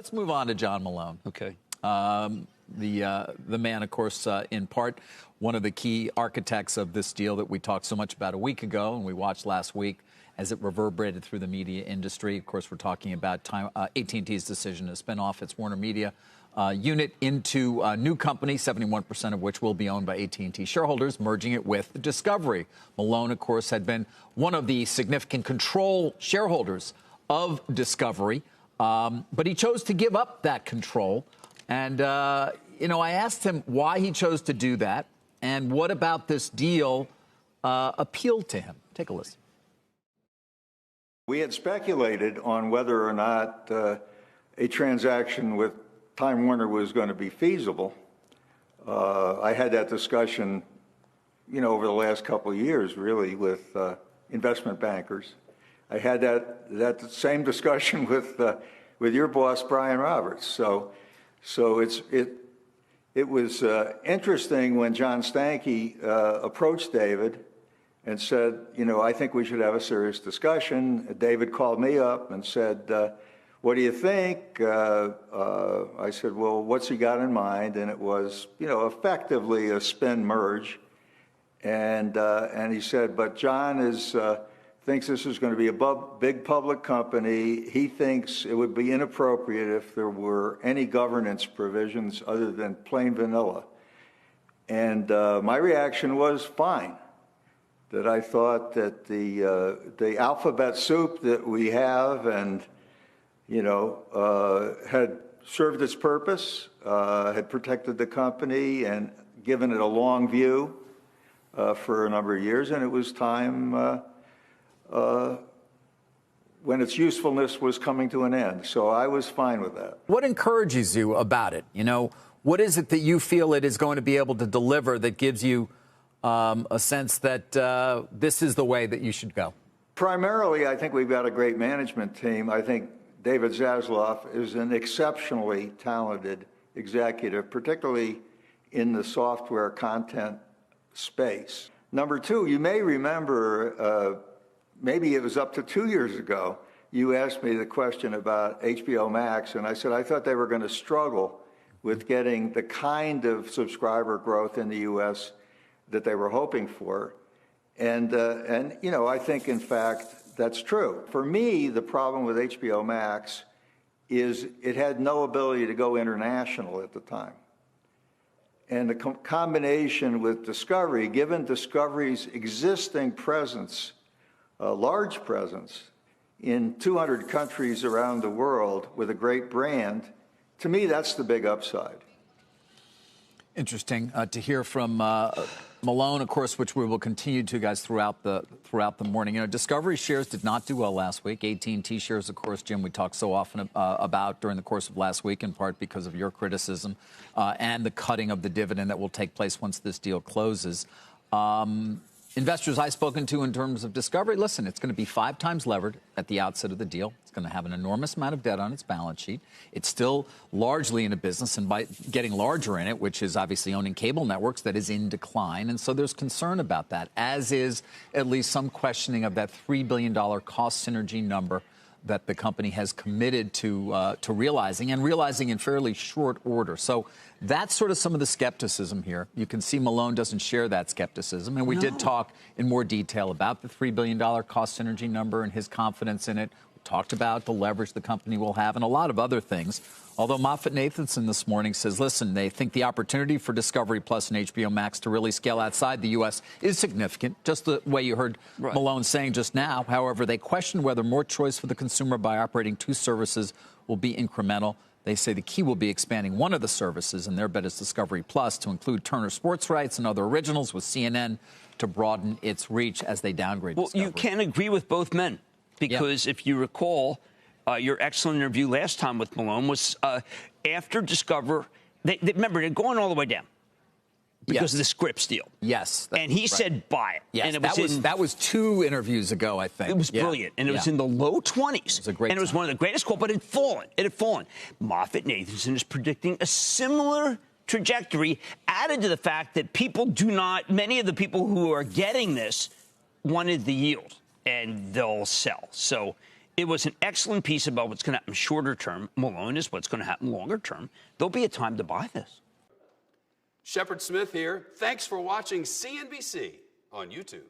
Let's move on to John Malone. Okay. The man, of course, in part, one of the key architects of this deal that we talked so much about a week ago and we watched last week as it reverberated through the media industry. Of course, we're talking about AT&T's decision to spin off its WarnerMedia unit into a new company, 71% of which will be owned by AT&T shareholders, merging it with Discovery. Malone, of course, had been one of the significant control shareholders of Discovery, but he chose to give up that control. And, I asked him why he chose to do that and what about this deal appealed to him. Take a listen. We had speculated on whether or not a transaction with Time Warner was going to be feasible. I had that discussion, over the last couple of years, really, with investment bankers. I had that same discussion with your boss, Brian Roberts. So it was interesting when John Stankey approached David and said, I think we should have a serious discussion. David called me up and said, what do you think? I said, well, what's he got in mind? And it was, effectively a spin merge. And he said, but John thinks this is going to be a big public company. He thinks it would be inappropriate if there were any governance provisions other than plain vanilla. And my reaction was fine. That I thought that the alphabet soup that we have and, had served its purpose, had protected the company and given it a long view for a number of years. And it was time when its usefulness was coming to an end. So I was fine with that. What encourages you about it? What is it that you feel it is going to be able to deliver that gives you a sense that this is the way that you should go? Primarily, I think we've got a great management team. I think David Zaslav is an exceptionally talented executive, particularly in the software content space. Number two, you may remember, maybe it was up to 2 years ago, you asked me the question about HBO Max, and I said I thought they were going to struggle with getting the kind of subscriber growth in the U.S. that they were hoping for. And I think, in fact, that's true. For me, the problem with HBO Max is it had no ability to go international at the time. And the combination with Discovery, given Discovery's existing presence, large presence, in 200 countries around the world with a great brand, to me, that's the big upside. Interesting to hear from Malone, of course, which we will continue to, guys, throughout the morning. Discovery shares did not do well last week. AT&T shares, of course, Jim, we talked so often about during the course of last week, in part because of your criticism and the cutting of the dividend that will take place once this deal closes. Investors I've spoken to in terms of Discovery, listen, it's going to be 5 times levered at the outset of the deal. It's going to have an enormous amount of debt on its balance sheet. It's still largely in a business, and by getting larger in it, which is obviously owning cable networks, that is in decline. And so there's concern about that, as is at least some questioning of that $3 billion cost synergy number that the company has committed to realizing, and realizing in fairly short order. So that's sort of some of the skepticism here. You can see Malone doesn't share that skepticism. And we did talk in more detail about the $3 billion cost synergy number and his confidence in it. We talked about the leverage the company will have and a lot of other things. Although Moffett-Nathanson this morning says, listen, they think the opportunity for Discovery Plus and HBO Max to really scale outside the U.S. is significant, just the way you heard Malone saying just now. However, they question whether more choice for the consumer by operating 2 services will be incremental. They say the key will be expanding one of the services, and their bet is Discovery Plus, to include Turner sports rights and other originals with CNN to broaden its reach as they downgrade Discovery. You can't agree with both men, because if you recall, your excellent interview last time with Malone was after Discover. Remember, they're going all the way down because of the Scripps deal. Yes. And he said, buy it. Yes, and that was 2 interviews ago, I think. It was brilliant. And it was in the low 20s. It was a great And it was one of the greatest calls, but it had fallen. It had fallen. Moffett-Nathanson is predicting a similar trajectory, added to the fact that many of the people who are getting this wanted the yield, and they'll sell. So It was an excellent piece about what's going to happen shorter term. Malone is what's going to happen longer term. There'll be a time to buy this. Shepard Smith here. Thanks for watching CNBC on YouTube.